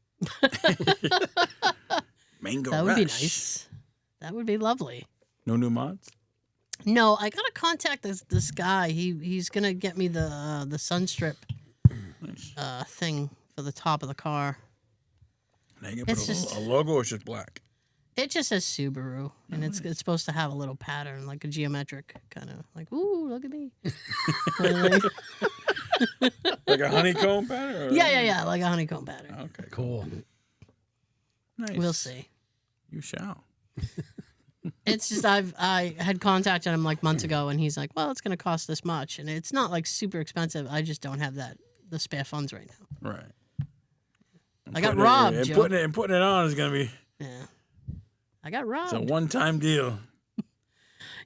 Speaker 2: Mango
Speaker 1: That would be
Speaker 2: Rush.
Speaker 1: nice. That would be lovely.
Speaker 2: No new mods?
Speaker 1: No, I gotta contact this guy. He's gonna get me the sunstrip
Speaker 2: Nice.
Speaker 1: thing for the top of the car.
Speaker 2: Now you can
Speaker 1: It's
Speaker 2: put
Speaker 1: just-
Speaker 2: a logo or it's just black?
Speaker 1: It just says Subaru, and it's supposed to have a little pattern, like a geometric kind of like, ooh, look at me.
Speaker 2: Like a honeycomb pattern? Or-
Speaker 1: Yeah, like a honeycomb pattern.
Speaker 2: Okay,
Speaker 3: Cool.
Speaker 2: nice.
Speaker 1: We'll see.
Speaker 2: You shall.
Speaker 1: It's just I had contacted him like months ago, and he's like, well, it's gonna cost this much, and it's not like super expensive. I just don't have the spare funds right now.
Speaker 2: Right.
Speaker 1: I got
Speaker 2: Putting it-
Speaker 1: robbed,
Speaker 2: and
Speaker 1: Joe.
Speaker 2: putting it on is gonna be
Speaker 1: Yeah, I got
Speaker 2: it's a
Speaker 1: robbed.
Speaker 2: one-time deal.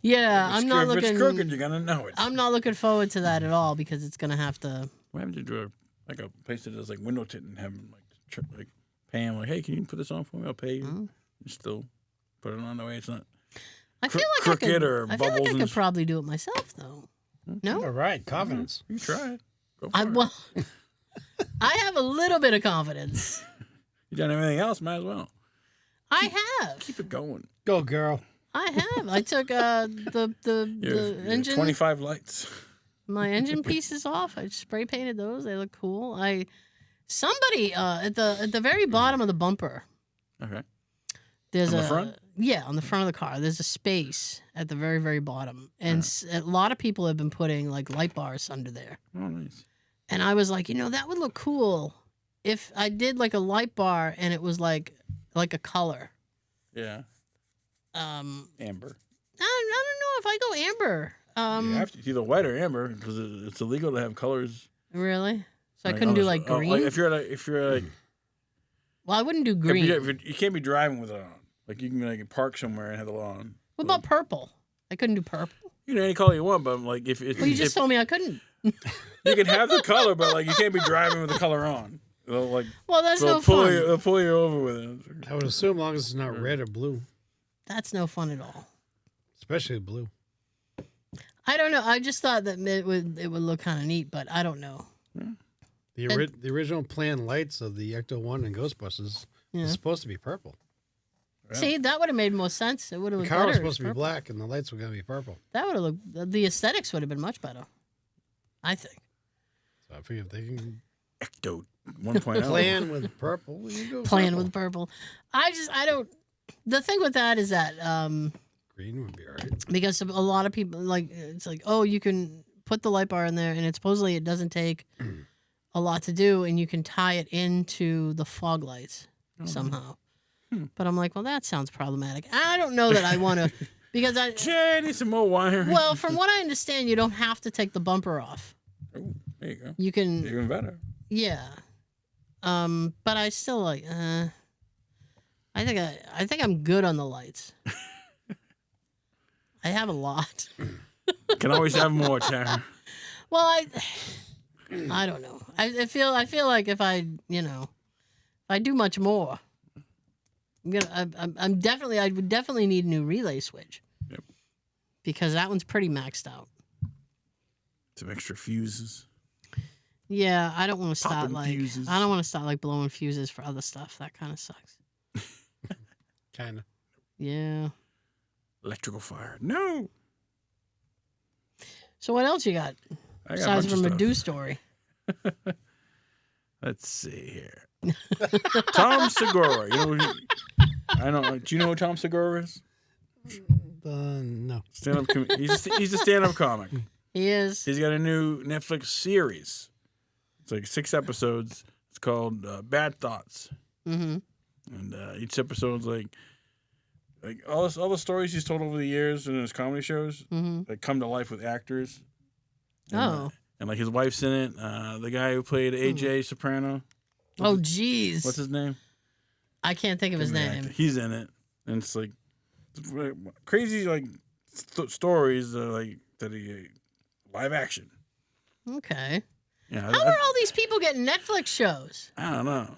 Speaker 1: Yeah,
Speaker 2: If
Speaker 1: I'm
Speaker 2: it's
Speaker 1: not
Speaker 2: if
Speaker 1: looking.
Speaker 2: it's crooked, you're gonna know it.
Speaker 1: I'm not looking forward to that at all because it's gonna have to.
Speaker 2: What happened to do like a place that does like window tint and have them like pay him like, hey, can you put this on for me? I'll pay you.
Speaker 1: Oh.
Speaker 2: You still put it on the way it's not.
Speaker 1: I feel like
Speaker 2: crooked
Speaker 1: I could.
Speaker 2: or
Speaker 1: I feel like
Speaker 2: bubbles
Speaker 1: I
Speaker 2: and
Speaker 1: could probably do it myself though. No,
Speaker 3: All right. Confidence.
Speaker 2: You try it. Go for
Speaker 1: I
Speaker 2: it.
Speaker 1: well, I have a little bit of confidence.
Speaker 2: You done everything else, might as well.
Speaker 1: I have.
Speaker 2: Keep it going.
Speaker 3: Go, girl.
Speaker 1: I have. I took the
Speaker 2: Your
Speaker 1: engine
Speaker 2: 25 lights.
Speaker 1: my engine pieces off. I spray painted those. They look cool. Somebody at the very bottom of the bumper.
Speaker 2: Okay.
Speaker 1: There's
Speaker 2: On the front?
Speaker 1: Yeah, on the front of the car. There's a space at the very very bottom, and a lot of people have been putting like light bars under there.
Speaker 2: Oh, nice.
Speaker 1: And I was like, that would look cool if I did like a light bar and it was like a color.
Speaker 2: Yeah. Amber.
Speaker 1: I don't know if I go amber.
Speaker 2: You have to. It's either white or amber because it's illegal to have colors.
Speaker 1: Really? So I
Speaker 2: Like,
Speaker 1: couldn't do
Speaker 2: on the-
Speaker 1: like green.
Speaker 2: Like if you're like
Speaker 1: Well, I wouldn't do green.
Speaker 2: you can't be driving with it on. Like you can like park somewhere and have it on.
Speaker 1: What about purple? I couldn't do purple.
Speaker 2: You know, any color you want, but like if
Speaker 1: Well, you just told me I couldn't.
Speaker 2: you can have the color, but like you can't be driving with the color on. They'll like
Speaker 1: Well, that's
Speaker 2: they'll
Speaker 1: no fun.
Speaker 2: they'll pull you over with it.
Speaker 3: I would assume, as long as it's not red or blue,
Speaker 1: That's no fun at all.
Speaker 3: especially blue.
Speaker 1: I don't know. I just thought that it would look kind of neat, but I don't know.
Speaker 3: The original plan lights of the Ecto 1 and Ghostbusters
Speaker 1: Yeah.
Speaker 3: is supposed to be purple.
Speaker 2: Yeah.
Speaker 1: See, that would have made more sense. It would have
Speaker 3: The
Speaker 1: looked
Speaker 3: car
Speaker 1: better.
Speaker 3: was
Speaker 1: as
Speaker 3: supposed to be
Speaker 1: purple.
Speaker 3: black, and the lights were going to be purple.
Speaker 1: That would have looked. The aesthetics would have been much better. I think.
Speaker 3: So I figure if they can
Speaker 2: Ecto 1.0.
Speaker 3: plan with purple, we can go
Speaker 1: Playing
Speaker 3: purple.
Speaker 1: with purple. I don't. The thing with that is that
Speaker 3: Green would be all right.
Speaker 1: because a lot of people like it's like, oh, you can put the light bar in there, and it supposedly it doesn't take a lot to do, and you can tie it into the fog lights somehow. But I'm like, well, that sounds problematic. I don't know that I want to because I.
Speaker 2: Jay, I need some more wire.
Speaker 1: Well, from what I understand, you don't have to take the bumper off.
Speaker 2: Ooh, there you go.
Speaker 1: You can,
Speaker 2: Even better.
Speaker 1: yeah. But I still like. I think I'm good on the lights. I have a lot.
Speaker 2: Can always have more, Tara.
Speaker 1: Well, I don't know. I feel like if I do much more, I would definitely need a new relay switch.
Speaker 2: Yep.
Speaker 1: Because that one's pretty maxed out.
Speaker 2: Some extra fuses.
Speaker 1: Yeah, I don't want to start
Speaker 2: Popping
Speaker 1: like
Speaker 2: fuses.
Speaker 1: I don't want to start like blowing fuses for other stuff. That kind of sucks.
Speaker 3: Kind of.
Speaker 1: Yeah.
Speaker 2: Electrical fire. No.
Speaker 1: So what else you got?
Speaker 2: I got a
Speaker 1: Besides
Speaker 2: bunch
Speaker 1: from
Speaker 2: of
Speaker 1: a
Speaker 2: stuff.
Speaker 1: do story.
Speaker 2: Let's see here. Tom Segura. I don't. Do you know who Tom Segura is?
Speaker 3: No.
Speaker 2: He's a stand-up comic.
Speaker 1: He is.
Speaker 2: He's got a new Netflix series. It's like 6 episodes. It's called Bad Thoughts.
Speaker 1: Mm-hmm.
Speaker 2: And each episode's like all the stories he's told over the years in his comedy shows, like come to life with actors. And, and like his wife's in it. The guy who played AJ Soprano.
Speaker 1: Oh, jeez.
Speaker 2: What's his name?
Speaker 1: I can't think of his name.
Speaker 2: He's in it, and it's like crazy like stories that he live action.
Speaker 1: Okay.
Speaker 2: Yeah.
Speaker 1: How are all these people getting Netflix shows?
Speaker 2: I don't know.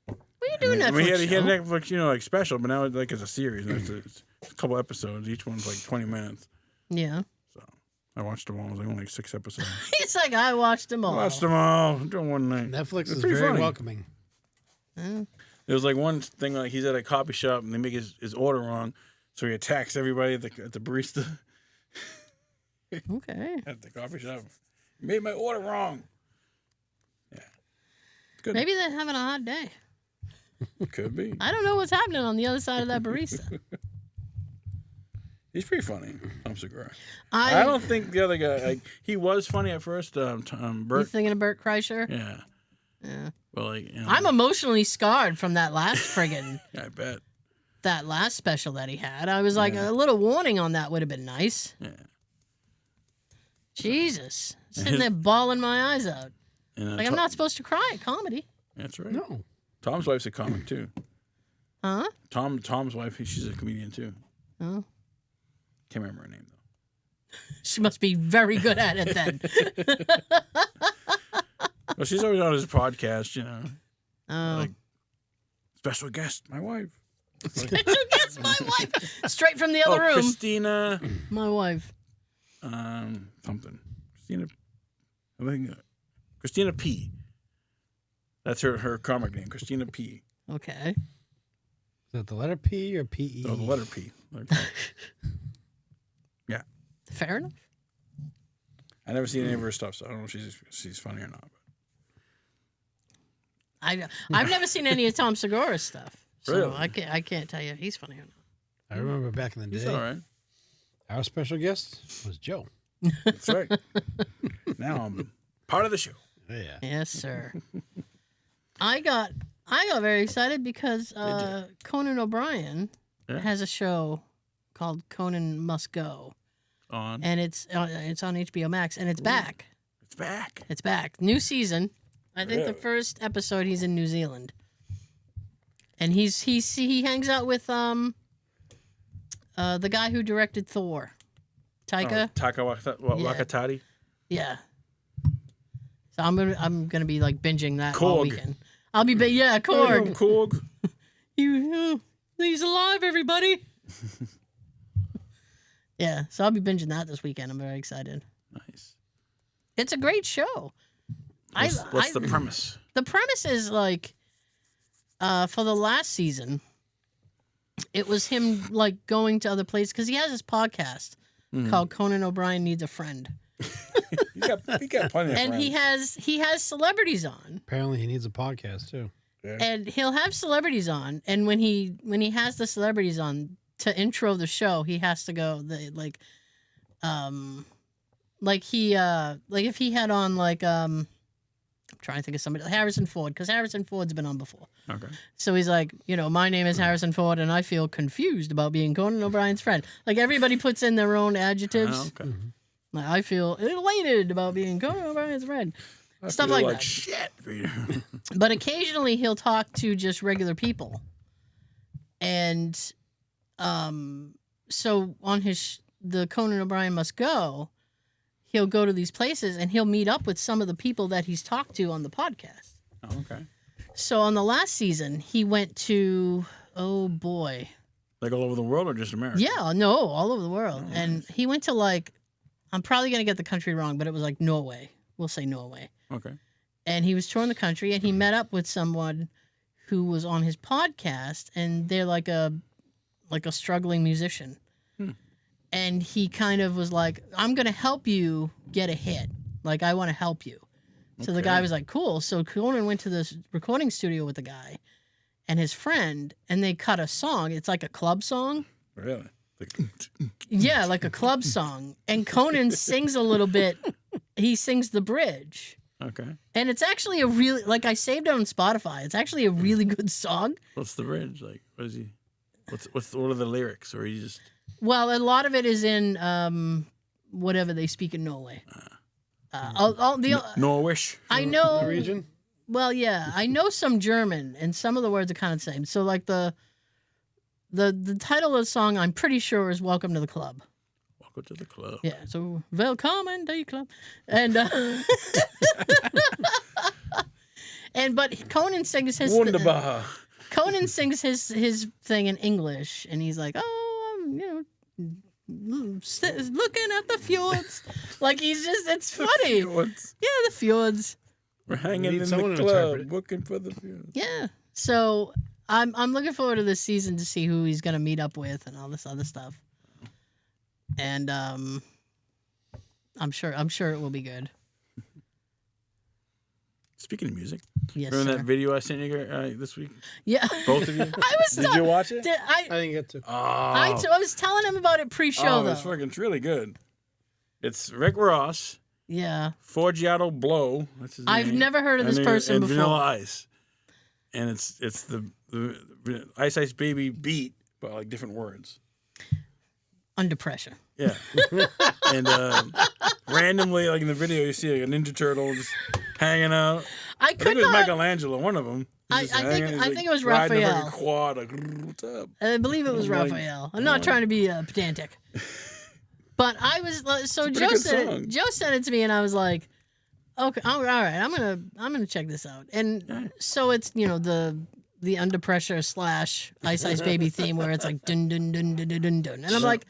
Speaker 1: What are you doing Netflix
Speaker 2: he had
Speaker 1: show?
Speaker 2: Netflix, like special, but now it's a series. It's a couple episodes. Each one's like 20 minutes.
Speaker 1: Yeah.
Speaker 2: So I watched them all. It was like only 6 episodes.
Speaker 1: He's like, I watched them all.
Speaker 2: Watched them all during one night.
Speaker 3: Netflix is
Speaker 2: pretty
Speaker 3: very
Speaker 2: funny.
Speaker 3: welcoming.
Speaker 2: There was like one thing like he's at a coffee shop and they make his order wrong, so he attacks everybody at the barista
Speaker 1: Okay.
Speaker 2: at the coffee shop. You made my order wrong. Yeah, it's good.
Speaker 1: Maybe they're having a hot day.
Speaker 2: Could be.
Speaker 1: I don't know what's happening on the other side of that barista.
Speaker 2: He's pretty funny. Tom Segura.
Speaker 1: I
Speaker 2: don't think the other guy. He was funny at first.
Speaker 1: You
Speaker 2: Bert.
Speaker 1: thinking of Bert Kreischer?
Speaker 2: Yeah.
Speaker 1: Yeah.
Speaker 2: Well,
Speaker 1: I'm emotionally scarred from that last friggin'
Speaker 2: I bet.
Speaker 1: that last special that he had. I was like, a little warning on that would have been nice.
Speaker 2: Yeah.
Speaker 1: Jesus. Sitting there bawling my eyes out.
Speaker 2: And,
Speaker 1: Like, I'm not supposed to cry at comedy.
Speaker 2: That's right.
Speaker 3: No.
Speaker 2: Tom's wife's a comic too.
Speaker 1: Huh?
Speaker 2: Tom's wife, she's a comedian too.
Speaker 1: Oh.
Speaker 2: Can't remember her name though.
Speaker 1: She must be very good at it then.
Speaker 2: Well, she's always on his podcast,
Speaker 1: Oh.
Speaker 2: Like special guest, my wife.
Speaker 1: Special guest, my wife. Straight from the other room.
Speaker 2: Christina.
Speaker 1: My wife.
Speaker 2: Something. Christina. I think Christina P. That's her comic name, Christina P.
Speaker 1: Okay.
Speaker 3: Is that the letter P or P-E?
Speaker 2: Oh, the letter P. Yeah.
Speaker 1: Fair enough.
Speaker 2: I never seen any of her stuff, so I don't know if she's funny or not.
Speaker 1: I've never seen any of Tom Segura's stuff, so
Speaker 2: Really?
Speaker 1: I can't tell you if he's funny or not.
Speaker 3: I remember back in the
Speaker 2: He's
Speaker 3: day,
Speaker 2: all right.
Speaker 3: our special guest was Joe.
Speaker 2: That's right. Now I'm part of the show.
Speaker 3: Yeah.
Speaker 1: Yes, sir. I got very excited because Conan O'Brien has a show called Conan Must Go, and it's on HBO Max, and it's back.
Speaker 2: It's back.
Speaker 1: It's back. New season. I think the
Speaker 2: Really?
Speaker 1: first episode he's in New Zealand, and he hangs out with the guy who directed Thor, Taika.
Speaker 2: Taika Waititi.
Speaker 1: Yeah. So I'm gonna be like binging that all
Speaker 2: Korg.
Speaker 1: weekend. I'll be Korg.
Speaker 2: Korg.
Speaker 1: He's alive, everybody. Yeah, so I'll be binging that this weekend. I'm very excited.
Speaker 2: Nice.
Speaker 1: It's a great show.
Speaker 2: What's the premise?
Speaker 1: The premise is like, for the last season, it was him like going to other places because he has this podcast called Conan O'Brien Needs a Friend.
Speaker 2: He got plenty of
Speaker 1: And
Speaker 2: friends.
Speaker 1: he has celebrities on,
Speaker 3: Apparently, he needs a podcast too.
Speaker 2: Yeah.
Speaker 1: and he'll have celebrities on, and when he has the celebrities on to intro the show, he has to go like if he had on I'm trying to think of somebody, Harrison Ford, because Harrison Ford's been on before.
Speaker 2: Okay.
Speaker 1: So he's like, my name is Harrison Ford, and I feel confused about being Conan O'Brien's friend. Like everybody puts in their own adjectives.
Speaker 2: Okay.
Speaker 1: Like, I feel elated about being Conan O'Brien's friend.
Speaker 2: I
Speaker 1: Stuff
Speaker 2: feel
Speaker 1: like
Speaker 2: like
Speaker 1: that.
Speaker 2: shit for you.
Speaker 1: But occasionally he'll talk to just regular people. And so on the Conan O'Brien Must Go, he'll go to these places and he'll meet up with some of the people that he's talked to on the podcast.
Speaker 2: Oh, okay.
Speaker 1: So on the last season, he went to, oh boy.
Speaker 2: Like all over the world or just America?
Speaker 1: Yeah, no, all over the world.
Speaker 2: Oh,
Speaker 1: And
Speaker 2: nice.
Speaker 1: he went to I'm probably going to get the country wrong, but it was like Norway. We'll say Norway.
Speaker 2: Okay.
Speaker 1: And he was touring the country and he met up with someone who was on his podcast, and they're like like a struggling musician. And he kind of was like, I'm going to help you get a hit. Like, I want to help you. So the guy was like, cool. So Conan went to this recording studio with the guy and his friend, and they cut a song. It's like a club song.
Speaker 2: Really?
Speaker 1: Yeah, like a club song. And Conan sings a little bit. He sings the bridge.
Speaker 2: Okay.
Speaker 1: And it's actually a really, like, I saved it on Spotify. It's actually a really good song.
Speaker 2: What's the bridge? Like, what is he? What are the lyrics? Or he just...
Speaker 1: Well, a lot of it is in whatever they speak in Norway.
Speaker 2: Norwish?
Speaker 1: I know.
Speaker 3: Norwegian?
Speaker 1: Well, yeah, I know some German, and some of the words are kind of the same. So, like, the title of the song, I'm pretty sure, is Welcome to the Club.
Speaker 2: Welcome to the club.
Speaker 1: Yeah, so, Willkommen to the Club. And, but Conan sings his...
Speaker 2: Wunderbar.
Speaker 1: Conan sings his thing in English, and he's like, "Oh, I'm, looking at the fjords." Like, he's just, it's funny.
Speaker 2: Fjords.
Speaker 1: Yeah, the fjords.
Speaker 2: We're hanging in
Speaker 3: someone
Speaker 2: the
Speaker 3: to
Speaker 2: club,
Speaker 3: interpret it.
Speaker 2: looking for the fjords.
Speaker 1: Yeah. So I'm looking forward to this season to see who he's gonna meet up with and all this other stuff. And I'm sure it will be good.
Speaker 2: Speaking of music,
Speaker 1: Yes,
Speaker 2: remember
Speaker 1: sir.
Speaker 2: that video I sent you this week?
Speaker 1: Yeah.
Speaker 2: Both of you?
Speaker 1: I was
Speaker 2: Did you watch it?
Speaker 3: I didn't get to.
Speaker 1: I was telling him about it pre-show though.
Speaker 2: It's really good. It's Rick Ross,
Speaker 1: Yeah.
Speaker 2: Forgiato Blow. That's his
Speaker 1: I've
Speaker 2: name,
Speaker 1: never heard of this person
Speaker 2: and
Speaker 1: before.
Speaker 2: Vanilla Ice, and it's the Ice Ice Baby beat, but like different words.
Speaker 1: Under pressure.
Speaker 2: Yeah, and randomly, like in the video, you see like a Ninja Turtle just hanging out.
Speaker 1: I
Speaker 2: I think
Speaker 1: could
Speaker 2: it was
Speaker 1: not.
Speaker 2: Michelangelo, one of them.
Speaker 1: I think it was
Speaker 2: riding a
Speaker 1: Raphael.
Speaker 2: freaking quad. Like, what's up?
Speaker 1: I believe it was
Speaker 2: I'm like-
Speaker 1: Raphael. I'm not trying to be pedantic, but I was so
Speaker 2: It's a
Speaker 1: Joe
Speaker 2: pretty good
Speaker 1: said
Speaker 2: song.
Speaker 1: it. Joe sent it to me, and I was like, "Okay, all right, I'm gonna check this out." And so it's the Under Pressure / Ice Ice Baby theme where it's like dun dun dun dun dun dun dun, and I'm like,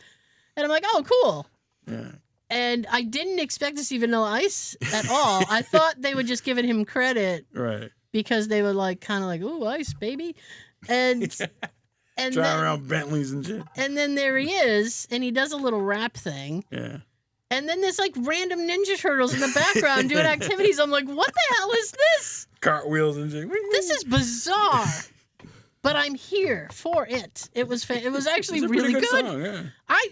Speaker 1: oh, cool.
Speaker 2: Yeah.
Speaker 1: And I didn't expect to see Vanilla Ice at all. I thought they were just giving him credit
Speaker 2: Right.
Speaker 1: because they were like kind of like, "Ooh, Ice Baby," and
Speaker 2: Driving around Bentleys and shit.
Speaker 1: And then there he is, and he does a little rap thing.
Speaker 2: Yeah.
Speaker 1: And then there's like random Ninja Turtles in the background doing activities. I'm like, what the hell is this?
Speaker 2: Cartwheels and shit.
Speaker 1: This is bizarre. But I'm here for it. It was actually
Speaker 2: It's a
Speaker 1: really
Speaker 2: pretty
Speaker 1: good.
Speaker 2: song, yeah.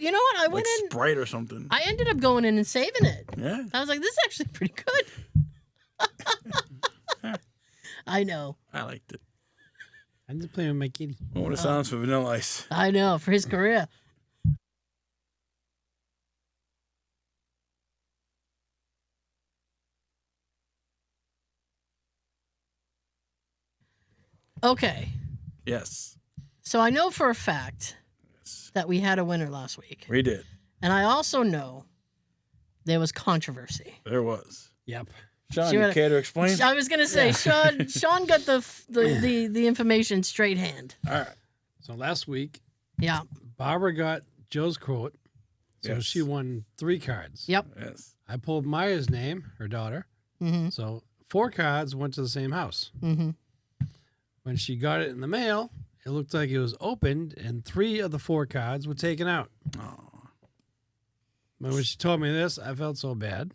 Speaker 1: You know what? I
Speaker 2: Like
Speaker 1: went in.
Speaker 2: Sprite or something.
Speaker 1: I ended up going in and saving it.
Speaker 2: Yeah.
Speaker 1: I was like, this is actually pretty good. I know.
Speaker 2: I liked it.
Speaker 3: I'm just playing with my kitty.
Speaker 2: What a sounds for Vanilla Ice.
Speaker 1: I know. For his career. Okay.
Speaker 2: Yes.
Speaker 1: So I know for a fact
Speaker 2: Yes.
Speaker 1: that we had a winner last week.
Speaker 2: We did.
Speaker 1: And I also know there was controversy.
Speaker 2: There was.
Speaker 3: Yep.
Speaker 2: Sean,
Speaker 1: Sure.
Speaker 2: you care to explain?
Speaker 1: I was gonna say, Sean got the information straight hand.
Speaker 2: All right.
Speaker 3: So last week,
Speaker 1: Yeah.
Speaker 3: Barbara got Joe's quote. So
Speaker 2: Yes.
Speaker 3: she won 3 cards.
Speaker 1: Yep.
Speaker 2: Yes.
Speaker 3: I pulled Maya's name, her daughter.
Speaker 1: Mm-hmm.
Speaker 3: So 4 cards went to the same house.
Speaker 1: Mm-hmm.
Speaker 3: When she got it in the mail, it looked like it was opened and 3 of the 4 cards were taken out.
Speaker 2: Oh.
Speaker 3: But when she told me this, I felt so bad.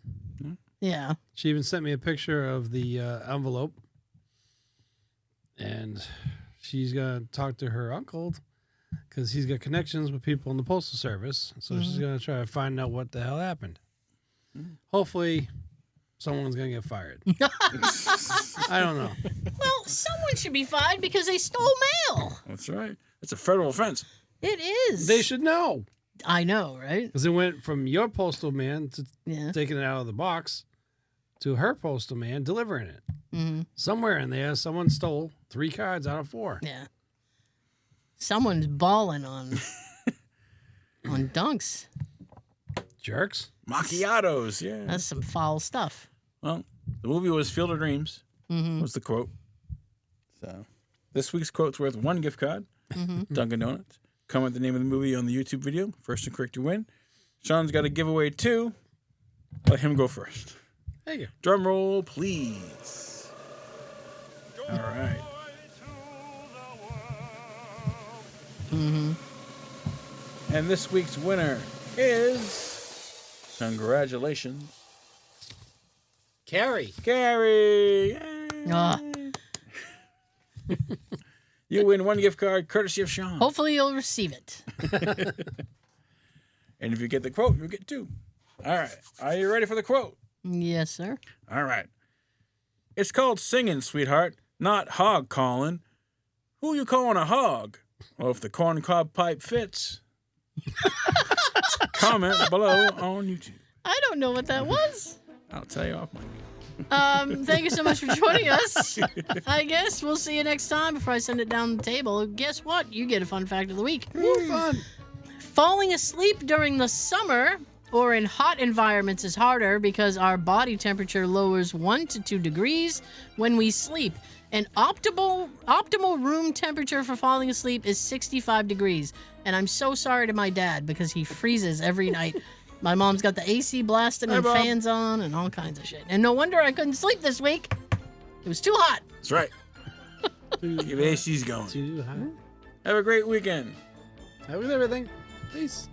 Speaker 1: Yeah.
Speaker 3: She even sent me a picture of the envelope. And she's going to talk to her uncle because he's got connections with people in the Postal Service. So she's going to try to find out what the hell happened. Hopefully, someone's going to get fired. I don't know.
Speaker 1: Well, someone should be fined because they stole mail.
Speaker 2: That's right. It's a federal offense.
Speaker 1: It is.
Speaker 3: They should know.
Speaker 1: I know, right?
Speaker 3: Because it went from your postal man to
Speaker 1: Yeah.
Speaker 3: taking it out of the box to her postal man delivering it.
Speaker 1: Mm-hmm.
Speaker 3: Somewhere in there, someone stole 3 cards out of 4.
Speaker 1: Yeah. Someone's balling on dunks.
Speaker 3: Jerks.
Speaker 2: Macchiatos. Yeah.
Speaker 1: That's some foul stuff.
Speaker 2: Well, the movie was Field of Dreams.
Speaker 1: Mm-hmm.
Speaker 2: Was the quote. So this week's quote's worth 1 gift card.
Speaker 1: Mm-hmm.
Speaker 2: Dunkin' Donuts. Comment the name of the movie on the YouTube video. First and correct, you win. Sean's got a giveaway too. Let him go first.
Speaker 3: There you go.
Speaker 2: Drum roll, please. All right.
Speaker 1: Mm-hmm.
Speaker 2: And this week's winner is... Congratulations,
Speaker 3: Carrie.
Speaker 2: Gary! Yay.
Speaker 1: Ah.
Speaker 2: You win 1 gift card courtesy of Sean.
Speaker 1: Hopefully you'll receive it.
Speaker 2: And if you get the quote, you'll get 2. All right. Are you ready for the quote?
Speaker 1: Yes, sir.
Speaker 2: All right. It's called singing, sweetheart, not hog calling. Who you calling a hog? Well, if the corncob pipe fits. Comment below on YouTube.
Speaker 1: I don't know what that was.
Speaker 2: I'll tell you off mic.
Speaker 1: Thank you so much for joining us. I guess we'll see you next time. Before I send it down the table, guess what? You get a fun fact of the week.
Speaker 3: More fun.
Speaker 1: Falling asleep during the summer or in hot environments is harder because our body temperature lowers 1 to 2 degrees when we sleep. An optimal room temperature for falling asleep is 65 degrees. And I'm so sorry to my dad because he freezes every night. My mom's got the AC blasting and
Speaker 2: Bob.
Speaker 1: fans on and all kinds of shit. And no wonder I couldn't sleep this week. It was too hot.
Speaker 2: That's right. Keep AC's going.
Speaker 3: Too high.
Speaker 2: Have a great weekend.
Speaker 3: That was everything. Peace.